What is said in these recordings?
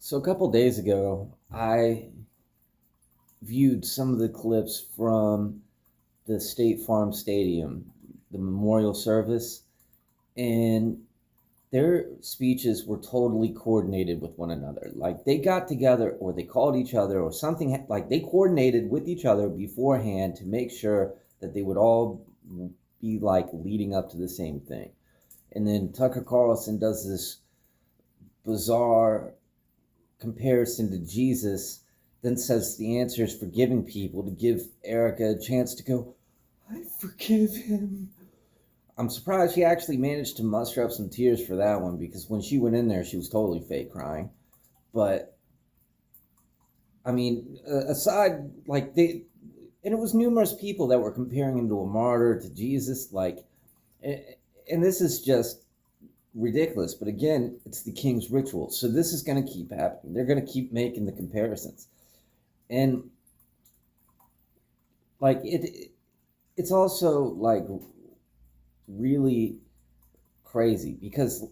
So a couple days ago, I viewed some of the clips from the State Farm Stadium, the memorial service, and their speeches were totally coordinated with one another. Like they got together or they called each other or something, like they coordinated with each other beforehand to make sure that they would all be like leading up to the same thing. And then Tucker Carlson does this bizarre comparison to Jesus, then says the answer is forgiving people to give Erica a chance to go, I forgive him. I'm surprised she actually managed to muster up some tears for that one, because when she went in there, she was totally fake crying. But, I mean, aside, like, and it was numerous people that were comparing him to a martyr, to Jesus, like, and this is just ridiculous. But again, it's the king's ritual. So this is going to keep happening. They're going to keep making the comparisons. And, like, it's also, like, really crazy because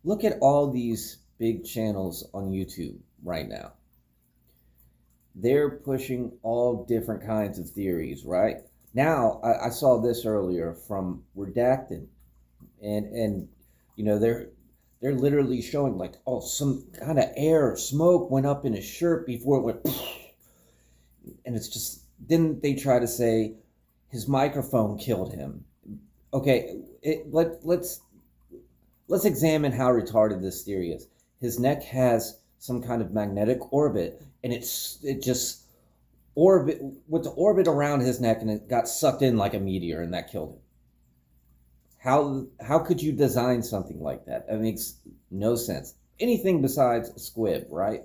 look at all these big channels on YouTube right now. They're pushing all different kinds of theories, right? Now, I saw this earlier from Redacted, and you know they're literally showing like, oh, some kind of air or smoke went up in his shirt before it went, and it's just, then they try to say his microphone killed him. Okay, let's examine how retarded this theory is. His neck has some kind of magnetic orbit, and it just orbit with the orbit around his neck, and it got sucked in like a meteor, and that killed him. How could you design something like that? That makes no sense. Anything besides a squib, right?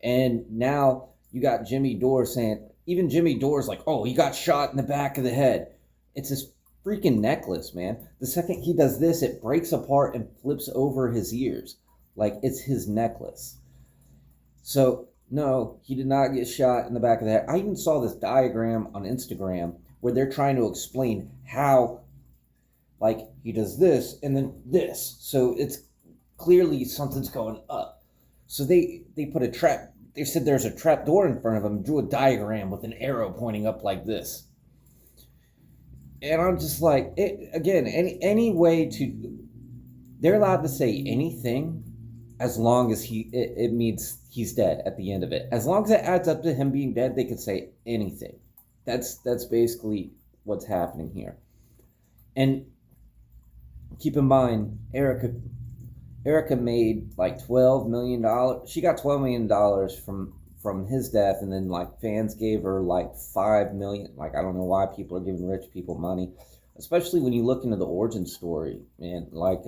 And now you got Jimmy Dore saying, even Jimmy Dore's like, oh, he got shot in the back of the head. It's this freaking necklace, man. The second he does this, it breaks apart and flips over his ears like it's his necklace. So no, he did not get shot in the back of the head. I even saw this diagram on Instagram where they're trying to explain how, like, he does this and then this, so it's clearly something's going up. So they put a trap. They said there's a trap door in front of him, drew a diagram with an arrow pointing up like this. And I'm just like, again, any way to, they're allowed to say anything as long as it means he's dead at the end of it. As long as it adds up to him being dead, they can say anything. That's basically what's happening here. And keep in mind, Erica made like $12 million. She got $12 million from his death, and then like fans gave her like $5 million. Like, I don't know why people are giving rich people money, especially when you look into the origin story, man. Like,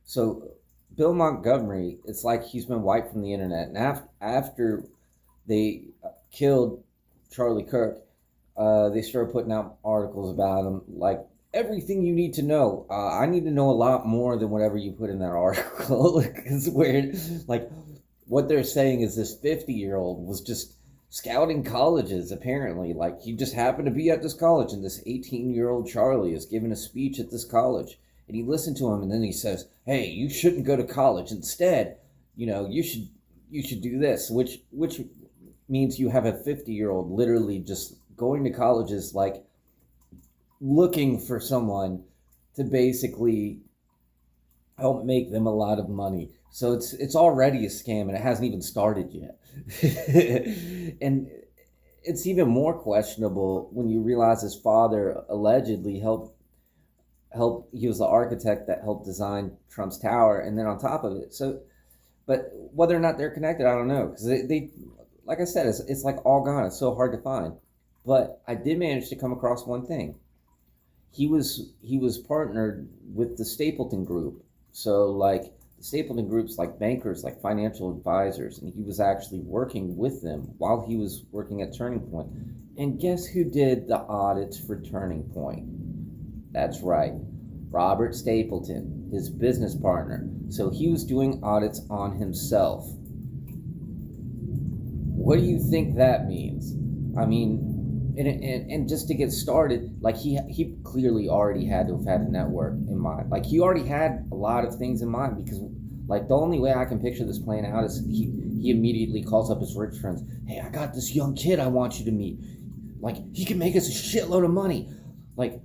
so Bill Montgomery, it's like he's been wiped from the internet. And after they killed Charlie Kirk, they started putting out articles about him, like, everything you need to know. I need to know a lot more than whatever you put in that article. It's weird. Like, what they're saying is this 50-year-old was just scouting colleges, apparently. Like, he just happened to be at this college, and this 18-year-old Charlie is giving a speech at this college. And he listened to him, and then he says, hey, you shouldn't go to college. Instead, you should do this, which means you have a 50-year-old literally just going to colleges, like, looking for someone to basically help make them a lot of money. So it's already a scam, and it hasn't even started yet. And it's even more questionable when you realize his father allegedly helped. He was the architect that helped design Trump's tower, and then on top of it. So, but whether or not they're connected, I don't know, because they like I said, it's like all gone. It's so hard to find. But I did manage to come across one thing. He was partnered with the Stapleton Group. So, like, the Stapleton Group's like bankers, like financial advisors, and he was actually working with them while he was working at Turning Point. And guess who did the audits for Turning Point? That's right, Robert Stapleton, his business partner. So he was doing audits on himself. What do you think that means? I mean, and just to get started, like, he clearly already had to have had a network in mind. Like, he already had a lot of things in mind, because Like, the only way I can picture this playing out is he immediately calls up his rich friends. Hey, I got this young kid I want you to meet. Like, he can make us a shitload of money. Like,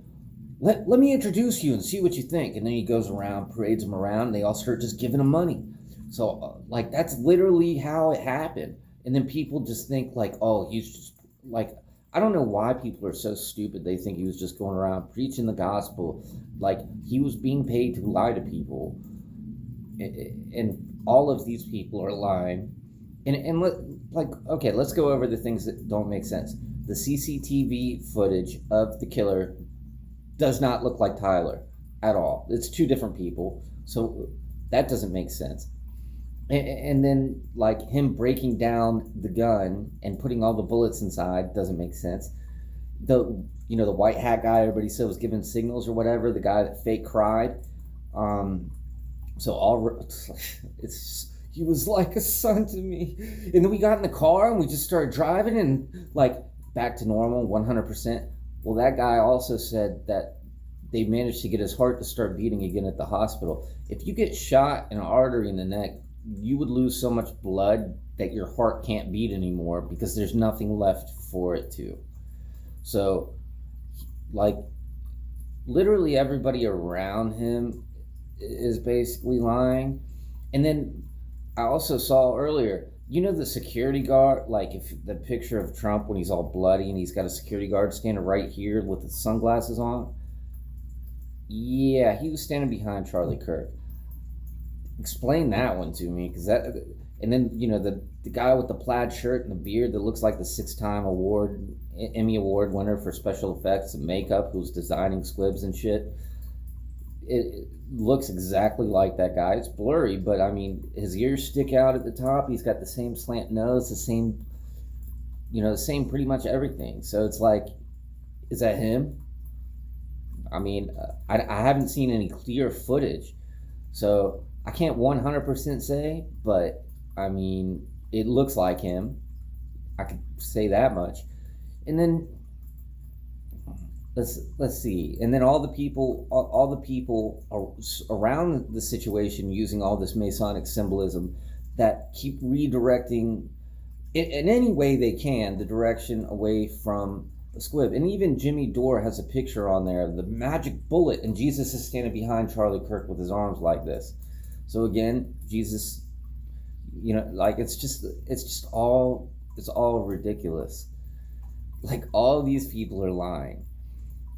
let me introduce you and see what you think. And then he goes around, parades them around, and they all start just giving him money. So, like, that's literally how it happened. And then people just think, like, oh, he's just, like, I don't know why people are so stupid. They think he was just going around preaching the gospel. Like, he was being paid to lie to people. And all of these people are lying. And okay, let's go over the things that don't make sense. The CCTV footage of the killer does not look like Tyler at all. It's two different people. So that doesn't make sense. And then, like, him breaking down the gun and putting all the bullets inside doesn't make sense. The white hat guy everybody said was giving signals or whatever, the guy that fake cried. He was like a son to me. And then we got in the car and we just started driving and, like, back to normal, 100%. Well, that guy also said that they managed to get his heart to start beating again at the hospital. If you get shot in an artery in the neck, you would lose so much blood that your heart can't beat anymore because there's nothing left for it to. So, like, literally everybody around him is basically lying. And then I also saw earlier, the security guard, like, if the picture of Trump when he's all bloody and he's got a security guard standing right here with his sunglasses on. Yeah, he was standing behind Charlie Kirk. Explain that one to me, because that, and then the guy with the plaid shirt and the beard that looks like the 6-time Emmy Award winner for special effects and makeup, who's designing squibs and shit. It looks exactly like that guy. It's blurry, but I mean, his ears stick out at the top. He's got the same slant nose, the same pretty much everything. So it's like, is that him? I mean, I haven't seen any clear footage, so I can't 100% say, but I mean, it looks like him. I could say that much. And then let's see. And then all the people around the situation using all this Masonic symbolism that keep redirecting in any way they can the direction away from the squib. And even Jimmy Dore has a picture on there, the magic bullet, and Jesus is standing behind Charlie Kirk with his arms like this. So again, Jesus, like, it's all ridiculous. Like, all these people are lying.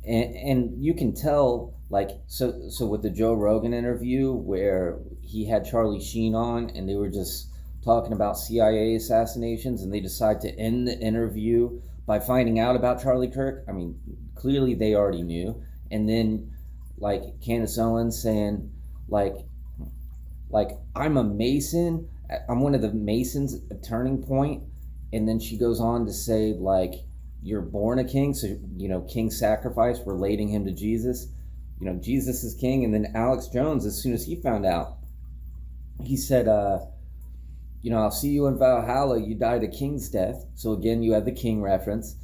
And you can tell, like, so with the Joe Rogan interview where he had Charlie Sheen on and they were just talking about CIA assassinations, and they decide to end the interview by finding out about Charlie Kirk. I mean, clearly they already knew. And then, like, Candace Owens saying, like I'm a Mason, I'm one of the Masons at Turning Point. And then she goes on to say, like, you're born a king, so, king sacrifice, relating him to Jesus. Jesus is king. And then Alex Jones, as soon as he found out, he said, I'll see you in Valhalla, you died a king's death. So again, you have the king reference.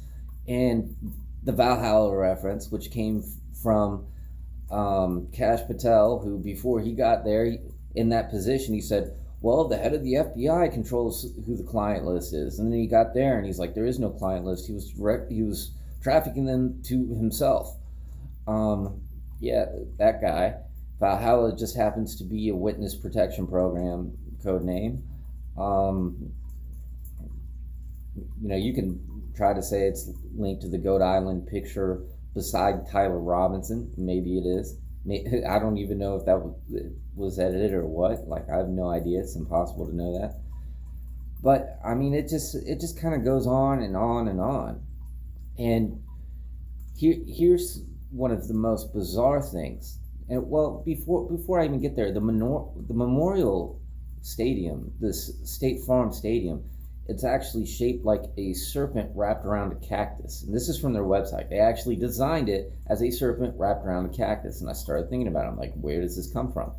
And the Valhalla reference, which came from Kash Patel, who before he got there, in that position, he said, well, the head of the FBI controls who the client list is. And then he got there and he's like, there is no client list. He was trafficking them to himself. Yeah, that guy. Valhalla just happens to be a witness protection program code name. You can try to say it's linked to the Goat Island picture beside Tyler Robinson. Maybe it is. I don't even know if that was edited or what. Like, I have no idea. It's impossible to know that. But I mean, it just kind of goes on and on and on. And here's one of the most bizarre things. And well, before I even get there, the Memorial Stadium, this State Farm Stadium, it's actually shaped like a serpent wrapped around a cactus. And this is from their website. They actually designed it as a serpent wrapped around a cactus. And I started thinking about it. I'm like, where does this come from?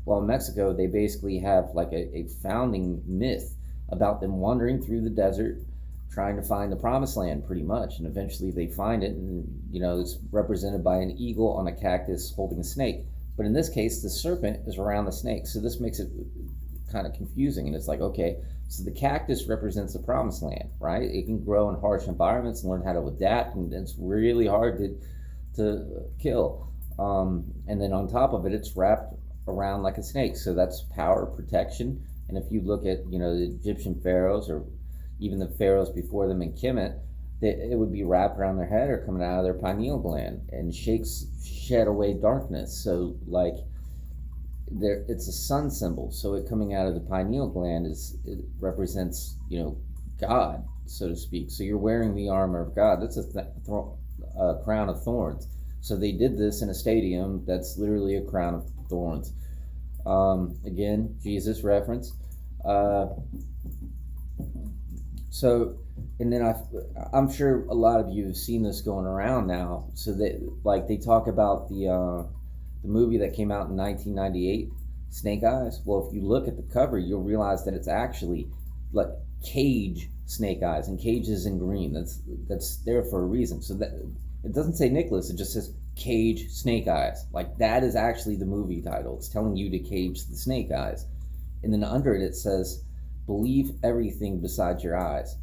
Well, in Mexico, they basically have like a founding myth about them wandering through the desert, trying to find the promised land, pretty much. And eventually they find it, and it's represented by an eagle on a cactus holding a snake. But in this case, the serpent is around the snake. So this makes it kind of confusing. And it's like, okay, so the cactus represents the promised land, right? It can grow in harsh environments and learn how to adapt, and it's really hard to kill. And then on top of it, it's wrapped around like a snake. So that's power, protection. And if you look at, the Egyptian pharaohs, or even the pharaohs before them in Kemet, it would be wrapped around their head or coming out of their pineal gland and shed away darkness. So like it's a sun symbol. So it coming out of the pineal gland it represents, God, so to speak. So you're wearing the armor of God. That's a crown of thorns. So they did this in a stadium that's literally a crown of thorns. Again, Jesus reference. And then I'm sure a lot of you have seen this going around now. So they talk about the movie that came out in 1998, Snake Eyes. Well, if you look at the cover, you'll realize that it's actually like Cage Snake Eyes, and Cage is in green. That's there for a reason. So that it doesn't say Nicholas, it just says Cage Snake Eyes. Like that is actually the movie title. It's telling you to cage the snake eyes. And then under it says, believe everything besides your eyes.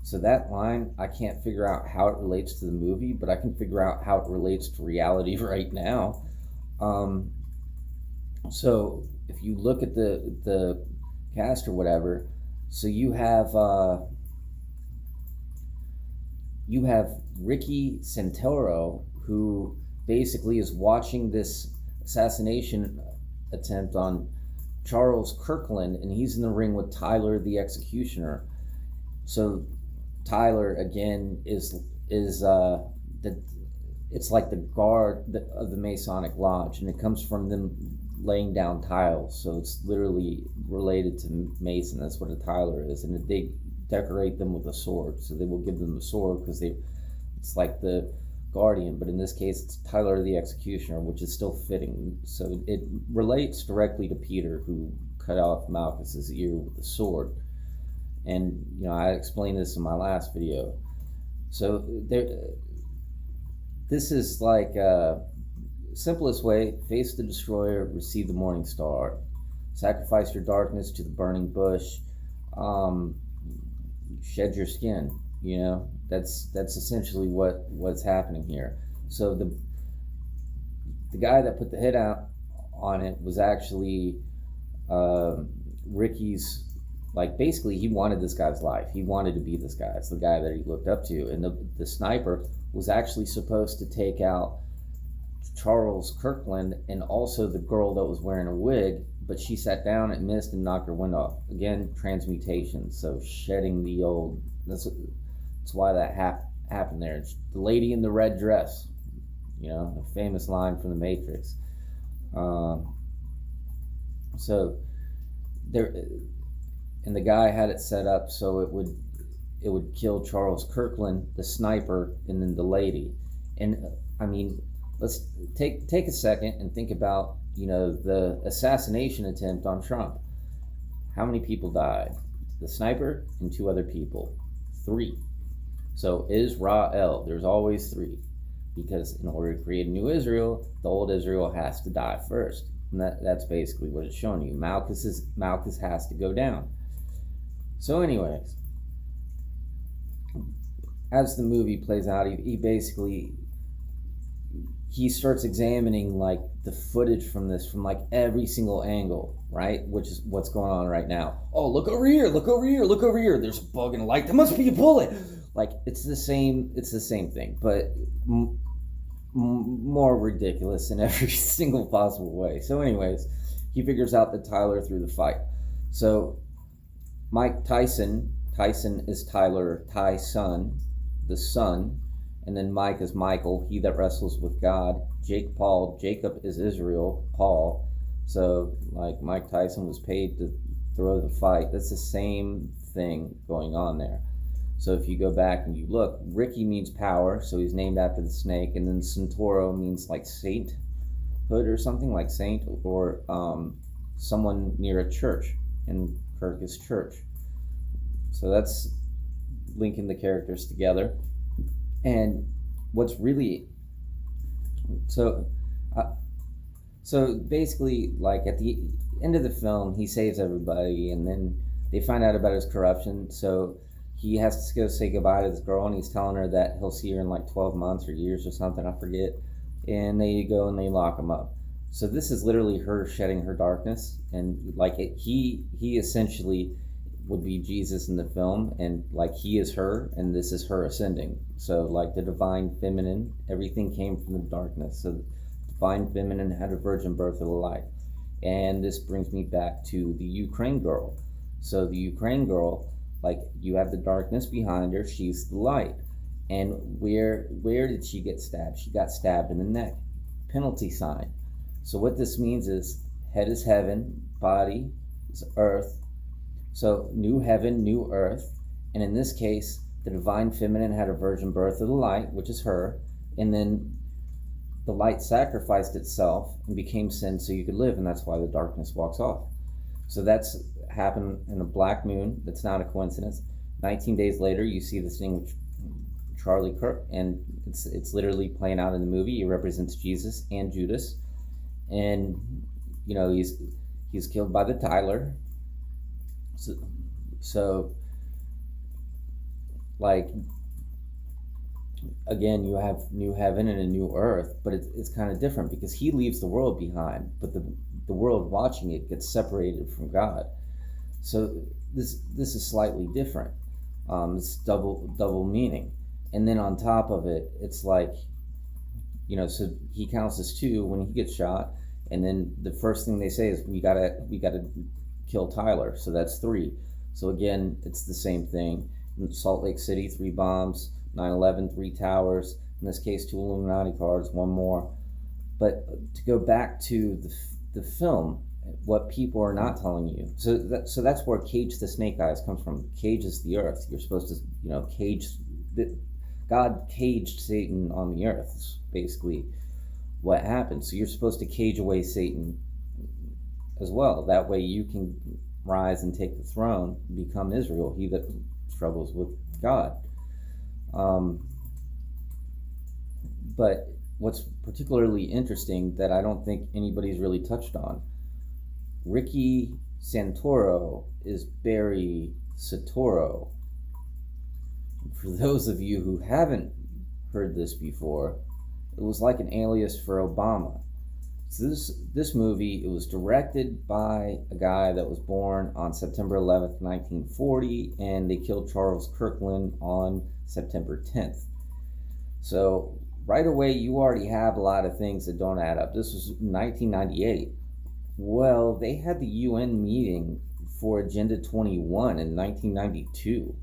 So that line, I can't figure out how it relates to the movie, but I can figure out how it relates to reality right now. So if you look at the cast or whatever, so you have Ricky Santoro, who basically is watching this assassination attempt on Charles Kirkland, and he's in the ring with Tyler the Executioner. So Tyler again is it's like the guard of the Masonic Lodge, and it comes from them laying down tiles. So it's literally related to Mason. That's what a Tyler is, and they decorate them with a sword. So they will give them the sword because it's like the guardian, but in this case it's Tyler the Executioner, which is still fitting. So it relates directly to Peter, who cut off Malchus's ear with a sword. And I explained this in my last video. So this is like simplest way: face the destroyer, receive the morning star, sacrifice your darkness to the burning bush, shed your skin. That's essentially what's happening here. So the guy that put the hit out on it was actually Ricky's. Like basically, he wanted this guy's life. He wanted to be this guy. It's the guy that he looked up to. And the sniper was actually supposed to take out Charles Kirkland and also the girl that was wearing a wig, but she sat down and missed and knocked her wind off. Again, transmutation. So shedding the old. That's why that happened there. It's the lady in the red dress. A famous line from The Matrix. So there. And the guy had it set up so it would kill Charles Kirkland, the sniper, and then the lady. And I mean, let's take a second and think about the assassination attempt on Trump. How many people died? The sniper and 2 other people. 3. So Israel, there's always 3, because in order to create a new Israel, the old Israel has to die first. And that's basically what it's showing you. Malchus has to go down. So anyways, as the movie plays out, he basically starts examining like the footage from this from like every single angle, right? Which is what's going on right now. Oh, look over here, look over here, look over here. There's a bug in a light. There must be a bullet. Like it's the same thing, but more ridiculous in every single possible way. So anyways, he figures out that Tyler threw the fight. So Mike Tyson is Tyler, Tyson, the son, and then Mike is Michael, he that wrestles with God. Jacob is Israel, Paul. So like Mike Tyson was paid to throw the fight. That's the same thing going on there. So if you go back and you look, Ricky means power, so he's named after the snake, and then Santoro means like sainthood or something, like saint, or someone near a church, and Kirk is church. So that's linking the characters together. And what's really so So basically, like at the end of the film, he saves everybody, and then they find out about his corruption. So he has to go say goodbye to this girl, and he's telling her that he'll see her in like 12 months or years or something, I forget. And they go and they lock him up. So this is literally her shedding her darkness, and like he essentially would be Jesus in the film, and like he is her, and this is her ascending. So like the divine feminine, everything came from the darkness. So the divine feminine had a virgin birth of the light. And this brings me back to the Ukraine girl. So the Ukraine girl, like you have the darkness behind her, she's the light. And where did she get stabbed? She got stabbed in the neck. Penalty sign. So what this means is head is heaven, body is earth. So new heaven, new earth. And in this case, the divine feminine had a virgin birth of the light, which is her. And then the light sacrificed itself and became sin so you could live. And that's why the darkness walks off. So that's happened in a black moon. That's not a coincidence. 19 days later, you see this thing with Charlie Kirk, and it's literally playing out in the movie. He represents Jesus and Judas. And, you know, he's killed by the Tyler. So, like, again, you have new heaven and a new earth, but it's kind of different because he leaves the world behind, but the world watching it gets separated from God. So this is slightly different. It's double meaning. And then on top of it, it's like, you know, so he counts as two when he gets shot, and then the first thing they say is we gotta kill Tyler, so that's three. So again, it's the same thing. In Salt Lake City, 3 bombs. 9/11, 3 towers. In this case, 2 Illuminati cards, 1 more. But to go back to the film, what people are not telling you. So that's where cage the snake eyes comes from. Cage is the earth. You're supposed to, you know, God caged Satan on the earth. It's basically what happened. So you're supposed to cage away Satan as well. That way you can rise and take the throne, become Israel, he that struggles with God. But what's particularly interesting that I don't think anybody's really touched on, Ricky Santoro is Barry Soetoro. For those of you who haven't heard this before, it was like an alias for Obama. So this movie, it was directed by a guy that was born on September 11th, 1940, and they killed Charles Kirkland on September 10th. So right away, you already have a lot of things that don't add up. This was 1998. Well, they had the UN meeting for Agenda 21 in 1992.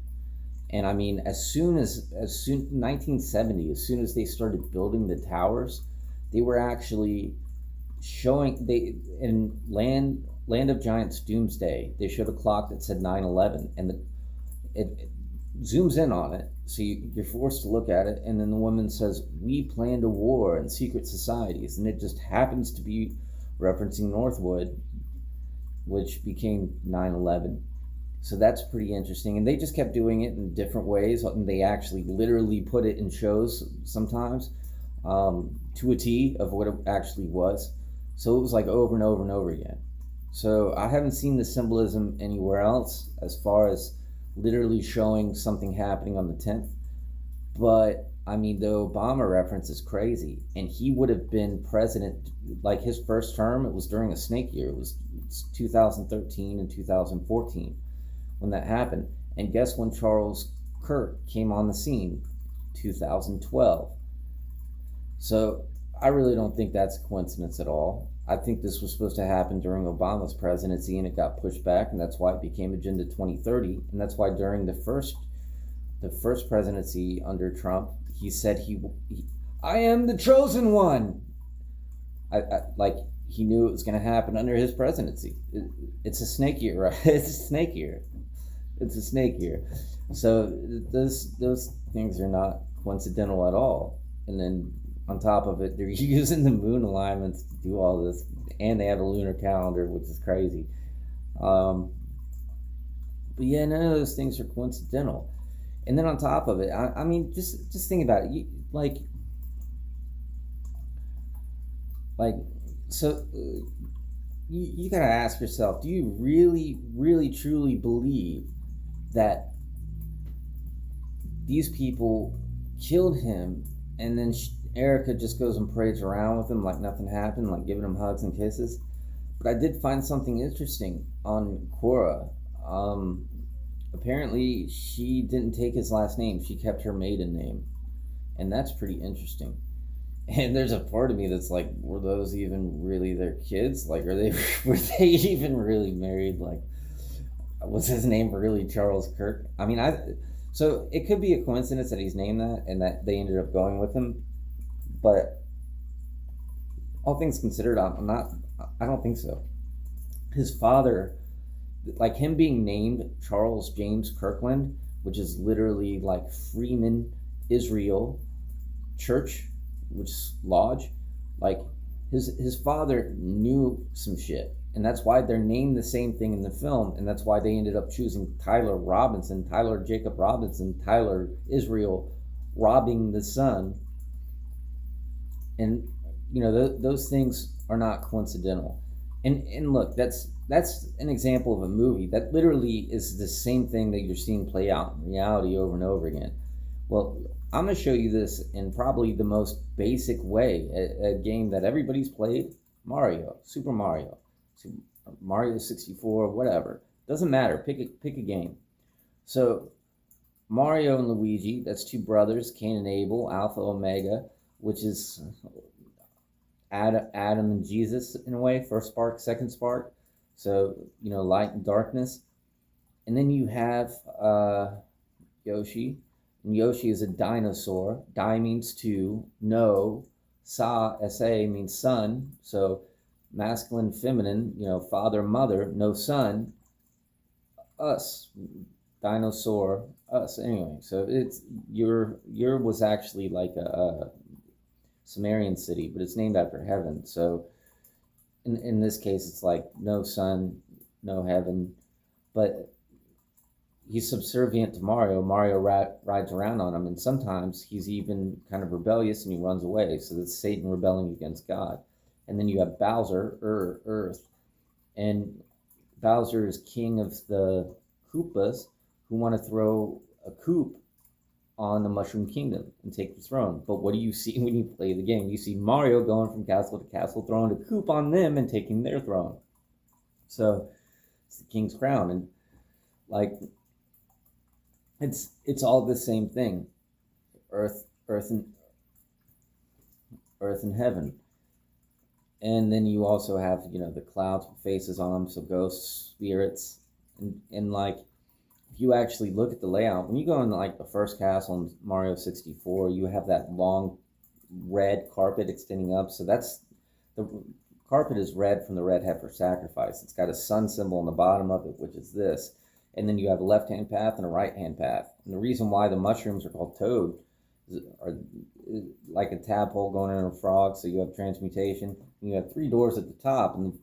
And I mean, as soon 1970, as soon as they started building the towers, they were actually showing, in Land of Giants Doomsday, they showed a clock that said 9/11, and it zooms in on it, so you're forced to look at it, and then the woman says, "We planned a war in secret societies," and it just happens to be referencing Northwood, which became 9/11. So that's pretty interesting, and they just kept doing it in different ways, and they actually literally put it in shows sometimes, to a T of what it actually was. So it was like over and over and over again. So I haven't seen the symbolism anywhere else as far as literally showing something happening on the 10th. But I mean, the Obama reference is crazy, and he would have been president, like his first term, it was during a snake year. It's 2013 and 2014 when that happened. And guess when Charles Kirk came on the scene? 2012. So I really don't think that's a coincidence at all. I think this was supposed to happen during Obama's presidency, and it got pushed back, and that's why it became Agenda 2030. And that's why during the first presidency under Trump, he said I am the chosen one. Like he knew it was going to happen under his presidency. It's a snake year, right? It's a snake year. It's a snake year. So those things are not coincidental at all. And then on top of it, they're using the moon alignments to do all this, and they have a lunar calendar, which is crazy. But yeah, none of those things are coincidental. And then on top of it, I mean, just think about it. Like So you got to ask yourself, do you really, really, truly believe that these people killed him, and then Erica just goes and parades around with him like nothing happened, like giving him hugs and kisses? But I did find something interesting on Quora. Um, Apparently, she didn't take his last name. She kept her maiden name. And that's pretty interesting. And there's a part of me that's like, were those even really their kids? Like, were they even really married? Like, was his name really Charles Kirk? I mean, so it could be a coincidence that he's named that and that they ended up going with him. But all things considered, I don't think so. His father, like him being named Charles James Kirkland, which is literally like Freeman Israel Church, which is lodge, like his father knew some shit, and that's why they're named the same thing in the film, and that's why they ended up choosing Tyler Jacob Robinson, Tyler Israel robbing the son. And those things are not coincidental. And look, that's an example of a movie that literally is the same thing that you're seeing play out in reality over and over again. Well, I'm going to show you this in probably the most basic way, a game that everybody's played: Mario, Super Mario, Mario 64, whatever. Doesn't matter. Pick a game. So Mario and Luigi, that's two brothers, Cain and Abel, Alpha Omega, which is Adam and Jesus in a way, first spark, second spark. So, light and darkness. And then you have Yoshi. And Yoshi is a dinosaur. Dai means two. No. Sa means son. So masculine, feminine, father, mother. No son. Us. Dinosaur. Us. Anyway, so it's your was actually like a Sumerian city, but it's named after heaven. So in this case, it's like no sun, no heaven, but he's subservient to Mario. Mario rides around on him, and sometimes he's even kind of rebellious and he runs away. So that's Satan rebelling against God. And then you have Bowser, Earth, and Bowser is king of the Koopas who want to throw a coop on the Mushroom Kingdom and take the throne. But what do you see when you play the game? You see Mario going from castle to castle, throwing a coop on them and taking their throne. So it's the king's crown, and like it's all the same thing. Earth and heaven. And then you also have, the clouds with faces on them, so ghosts, spirits, and like if you actually look at the layout, when you go in like the first castle in Mario 64, you have that long red carpet extending up. So that's the carpet is red from the red heifer sacrifice. It's got a sun symbol on the bottom of it, which is this. And then you have a left-hand path and a right-hand path. And the reason why the mushrooms are called toad are like a tadpole going in a frog, so you have transmutation. And you have 3 doors at the top, and it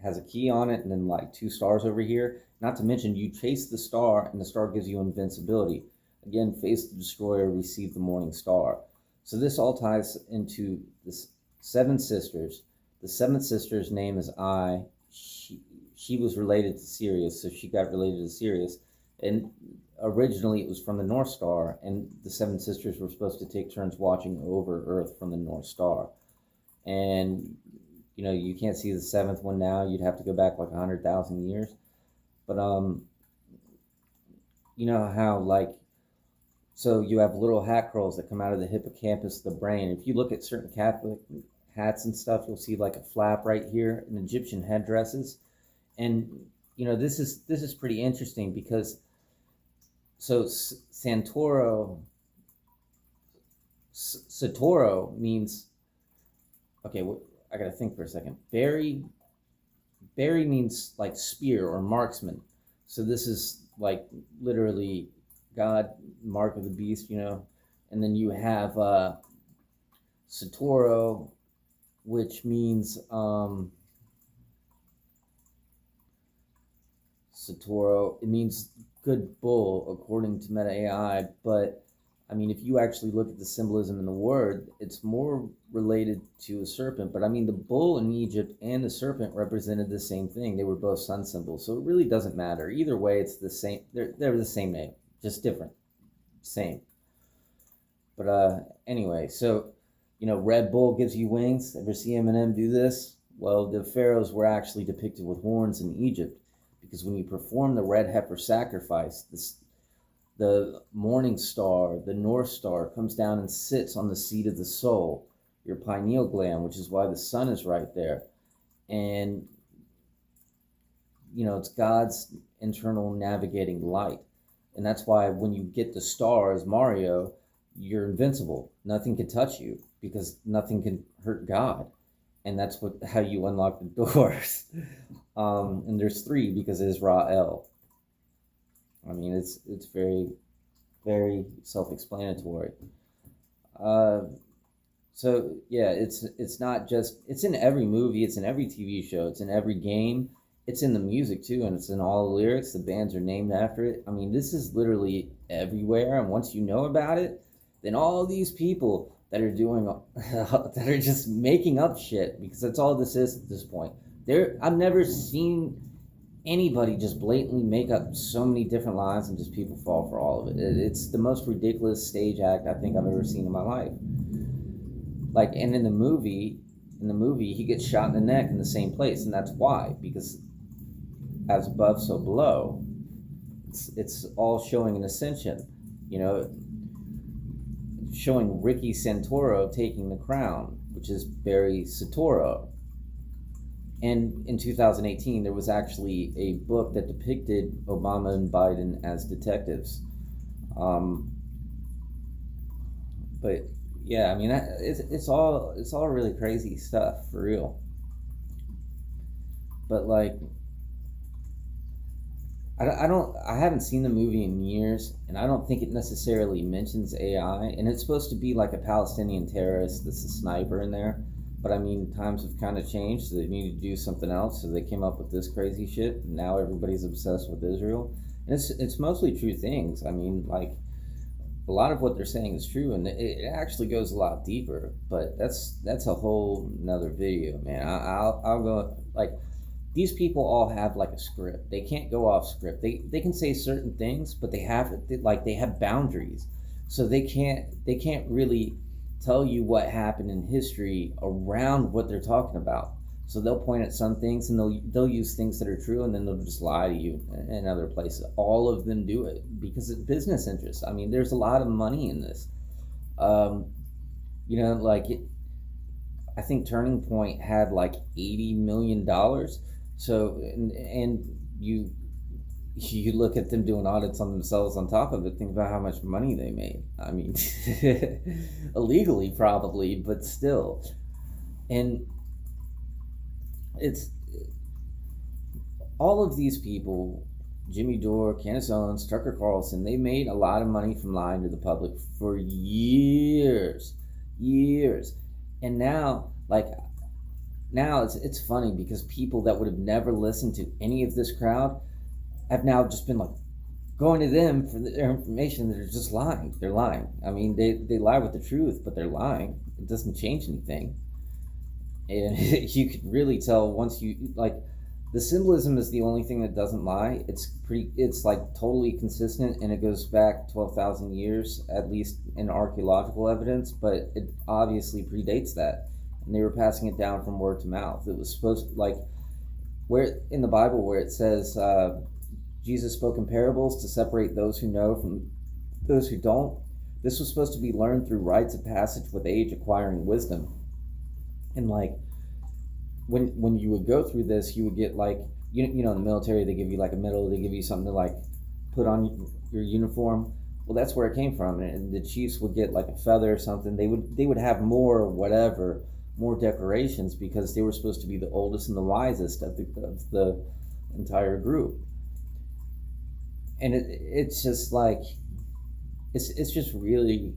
has a key on it, and then like 2 stars over here. Not to mention, you chase the star, and the star gives you invincibility. Again, face the destroyer, receive the morning star. So this all ties into the 7 sisters. The 7th sister's name is Ai. She was related to Sirius, so she got related to Sirius. And originally it was from the North Star, and the 7 sisters were supposed to take turns watching over Earth from the North Star. And, you can't see the 7th one now. You'd have to go back like 100,000 years. But you know how so you have little hat curls that come out of the hippocampus, the brain. If you look at certain Catholic hats and stuff, you'll see like a flap right here in Egyptian headdresses. And this is pretty interesting because Santoro means, okay, I gotta think for a second. Berry means like spear or marksman. So this is like literally God, mark of the beast, And then you have Satoru, which means Satoru. It means good bull according to Meta AI, but I mean, if you actually look at the symbolism in the word, it's more related to a serpent. But I mean, the bull in Egypt and the serpent represented the same thing. They were both sun symbols. So it really doesn't matter. Either way, it's the same. They're the same name, just different. Same. But anyway, so, Red Bull gives you wings. Ever see Eminem do this? Well, the pharaohs were actually depicted with horns in Egypt, because when you perform the red heifer sacrifice, the morning star, the North Star, comes down and sits on the seat of the soul, your pineal gland, which is why the sun is right there. And, it's God's internal navigating light. And that's why when you get the star as Mario, you're invincible. Nothing can touch you because nothing can hurt God. And that's how you unlock the doors. And there's 3 because it is Ra-El. I mean, it's very, very self-explanatory. So yeah, it's not just, it's in every movie, it's in every TV show, it's in every game, it's in the music too, and it's in all the lyrics. The bands are named after it. I mean, this is literally everywhere, and once you know about it, then all these people that are doing that are just making up shit, because that's all this is at this point. I've never seen anybody just blatantly make up so many different lines and just people fall for all of it. It's the most ridiculous stage act I think I've ever seen in my life. Like, and in the movie, he gets shot in the neck in the same place, and that's why, because as above, so below. It's all showing an ascension, showing Ricky Santoro taking the crown, which is Barry Soetoro. And in 2018, there was actually a book that depicted Obama and Biden as detectives. But yeah, I mean, it's all really crazy stuff, for real. But like, I haven't seen the movie in years, and I don't think it necessarily mentions AI, and it's supposed to be like a Palestinian terrorist that's a sniper in there. But I mean, times have kind of changed, so they need to do something else, so they came up with this crazy shit, and now everybody's obsessed with Israel. And it's mostly true things. I mean, like, a lot of what they're saying is true, and it actually goes a lot deeper, but that's a whole nother video, man. I'll go, like, these people all have like a script. They can't go off script. They can say certain things, but they have boundaries, so they can't really tell you what happened in history around what they're talking about. So they'll point at some things, and they'll use things that are true, and then they'll just lie to you in other places. All of them do it because it's business interests. I mean, there's a lot of money in this. Like, I think Turning Point had like $80 million. So, and you look at them doing audits on themselves on top of it, think about how much money they made. I mean, illegally probably, but still. And it's all of these people, Jimmy Dore, Candace Owens, Tucker Carlson, they made a lot of money from lying to the public for years. And now, it's funny because people that would have never listened to any of this crowd have now just been like going to them for their information. They're just lying. They're lying. I mean, they lie with the truth, but they're lying. It doesn't change anything. And you could really tell once you, like, the symbolism is the only thing that doesn't lie. It's like totally consistent, and it goes back 12,000 years, at least in archaeological evidence, but it obviously predates that. And they were passing it down from word to mouth. It was supposed to, like, where in the Bible where it says Jesus spoke in parables to separate those who know from those who don't. This was supposed to be learned through rites of passage with age, acquiring wisdom. And like, when you would go through this, you would get like, in the military, they give you like a medal, they give you something to like put on your uniform. Well, that's where it came from. And the chiefs would get like a feather or something. They would have more decorations, because they were supposed to be the oldest and the wisest of the entire group. And it's just like, it's just really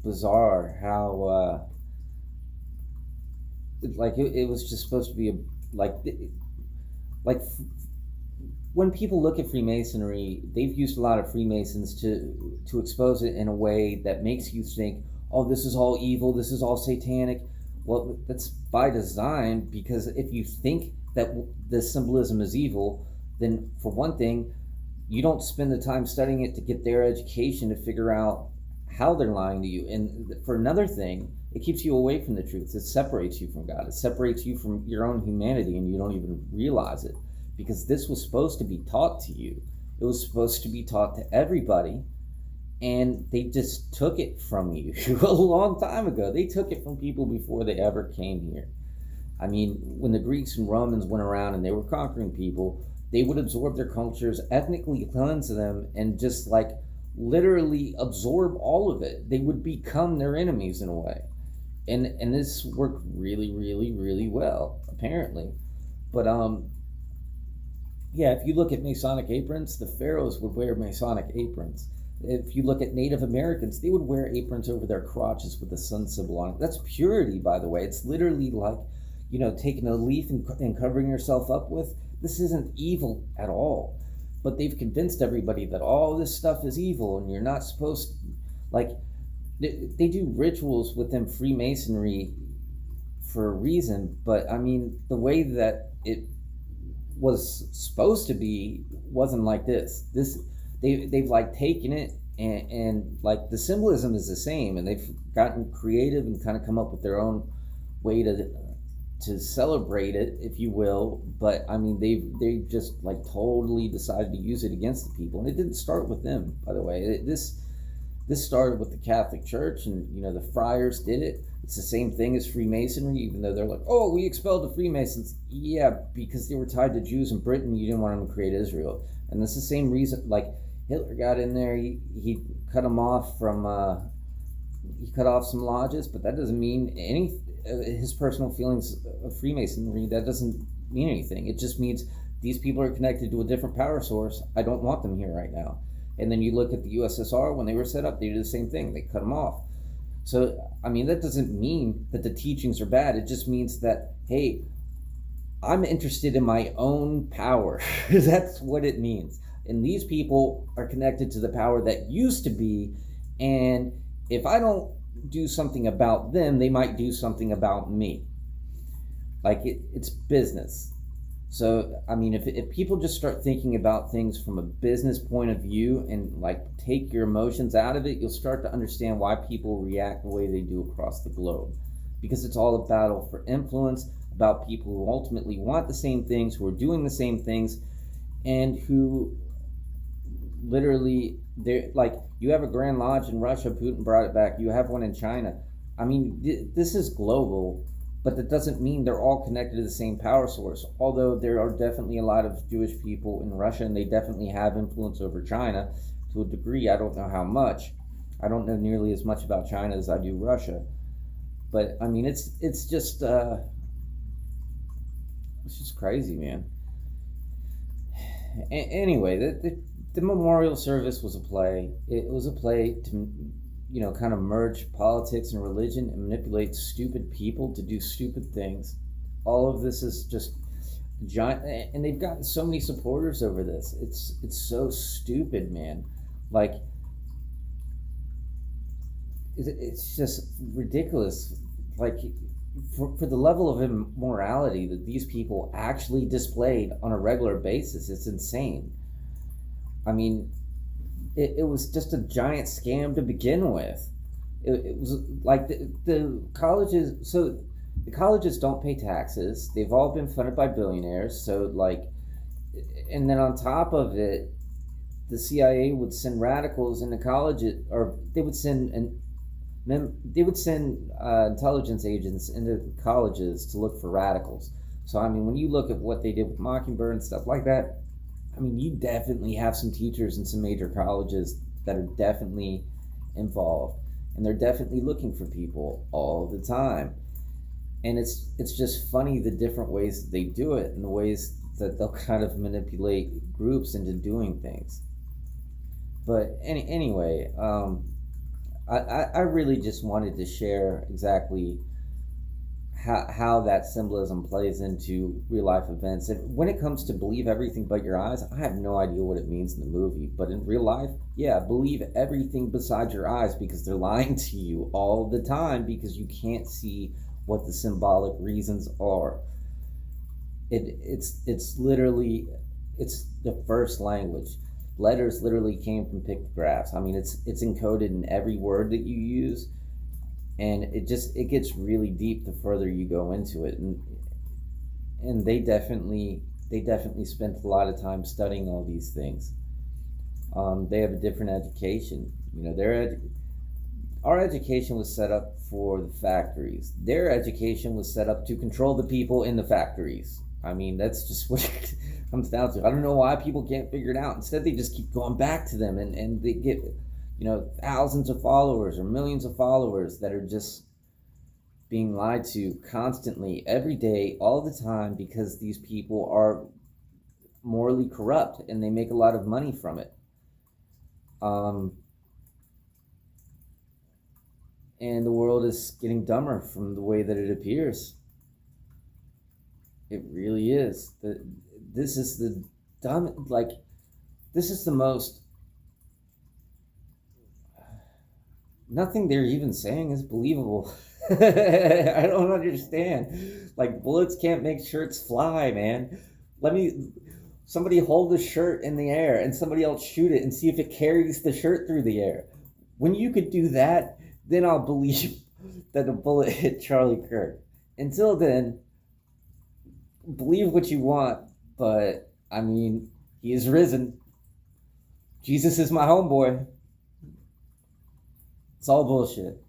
bizarre how it was just supposed to be when people look at Freemasonry, they've used a lot of Freemasons to to expose it in a way that makes you think, oh, this is all evil, this is all satanic. Well, that's by design, because if you think that this symbolism is evil, then for one thing, you don't spend the time studying it to get their education to figure out how they're lying to you. And for another thing, it keeps you away from the truth. It separates you from God. It separates you from your own humanity, and you don't even realize it, because this was supposed to be taught to you. It was supposed to be taught to everybody, and they just took it from you a long time ago. They took it from people before they ever came here. I mean, when the Greeks and Romans went around and they were conquering people, they would absorb their cultures, ethnically cleanse them, and just like literally absorb all of it. They would become their enemies in a way. And this worked really, really, really well, apparently. But yeah, if you look at Masonic aprons, the pharaohs would wear Masonic aprons. If you look at Native Americans, they would wear aprons over their crotches with the sun symbol on it. That's purity, by the way. It's literally like, you know, taking a leaf and covering yourself up with. This isn't evil at all. But they've convinced everybody that all this stuff is evil, and you're not supposed to, like, they do rituals within Freemasonry for a reason, but I mean, the way that it was supposed to be wasn't like this. They've like taken it and like the symbolism is the same, and they've gotten creative and kind of come up with their own way to celebrate it, if you will. But I mean, they just like totally decided to use it against the people, and it didn't start with them, by the way. This started with the Catholic Church, and you know, the friars did it. It's the same thing as Freemasonry, even though they're like, oh, we expelled the Freemasons. Yeah, because they were tied to Jews in Britain. You didn't want them to create Israel. And that's the same reason, like, Hitler got in there, he cut them off from, he cut off some lodges, but that doesn't mean any, his personal feelings of Freemasonry, that doesn't mean anything. It just means these people are connected to a different power source. I don't want them here right now. And then you look at the USSR, when they were set up, they did the same thing. They cut them off. So, I mean, that doesn't mean that the teachings are bad. It just means that, hey, I'm interested in my own power. That's what it means. And these people are connected to the power that used to be. And if I don't do something about them, they might do something about me. Like, it's business. So, I mean, if people just start thinking about things from a business point of view and like take your emotions out of it, you'll start to understand why people react the way they do across the globe. Because it's all a battle for influence, about people who ultimately want the same things, who are doing the same things, and who literally, they're like, you have a Grand Lodge in Russia, Putin brought it back. You have one in China. I mean, this is global. But that doesn't mean they're all connected to the same power source. Although there are definitely a lot of Jewish people in Russia, and they definitely have influence over China to a degree. I don't know how much. I don't know nearly as much about China as I do Russia. But I mean, it's just crazy, man. Anyway, the memorial service was a play. It was a play to, you know, kind of merge politics and religion and manipulate stupid people to do stupid things. All of this is just giant, and they've gotten so many supporters over this. It's so stupid, man. Like, it's just ridiculous. Like, for the level of immorality that these people actually displayed on a regular basis, it's insane. I mean, it was just a giant scam to begin with. It was like the colleges, so the colleges don't pay taxes. They've all been funded by billionaires. So like, and then on top of it, the CIA would send radicals into colleges, or they would send intelligence agents into colleges to look for radicals. So I mean, when you look at what they did with Mockingbird and stuff like that, I mean, you definitely have some teachers in some major colleges that are definitely involved, and they're definitely looking for people all the time. And it's just funny the different ways that they do it, and the ways that they'll kind of manipulate groups into doing things. But anyway, I really just wanted to share exactly how that symbolism plays into real life events. And when it comes to believe everything but your eyes, I have no idea what it means in the movie. But in real life, yeah, believe everything besides your eyes, because they're lying to you all the time, because you can't see what the symbolic reasons are. It's literally, it's the first language. Letters literally came from pictographs. I mean, it's encoded in every word that you use, and it gets really deep the further you go into it. And they definitely spent a lot of time studying all these things. They have a different education. Our education was set up for the factories. Their education was set up to control the people in the factories. I mean, that's just what it comes down to. I don't know why people can't figure it out. Instead, they just keep going back to them, and they get, thousands of followers or millions of followers that are just being lied to constantly, every day, all the time, because these people are morally corrupt and they make a lot of money from it. And the world is getting dumber from the way that it appears. It really is. This is the dumb, like, this is the most, nothing they're even saying is believable. I don't understand. Like, bullets can't make shirts fly, man. Somebody hold the shirt in the air and somebody else shoot it and see if it carries the shirt through the air. When you could do that, then I'll believe that a bullet hit Charlie Kirk. Until then, believe what you want, but I mean, he is risen. Jesus is my homeboy. It's all bullshit.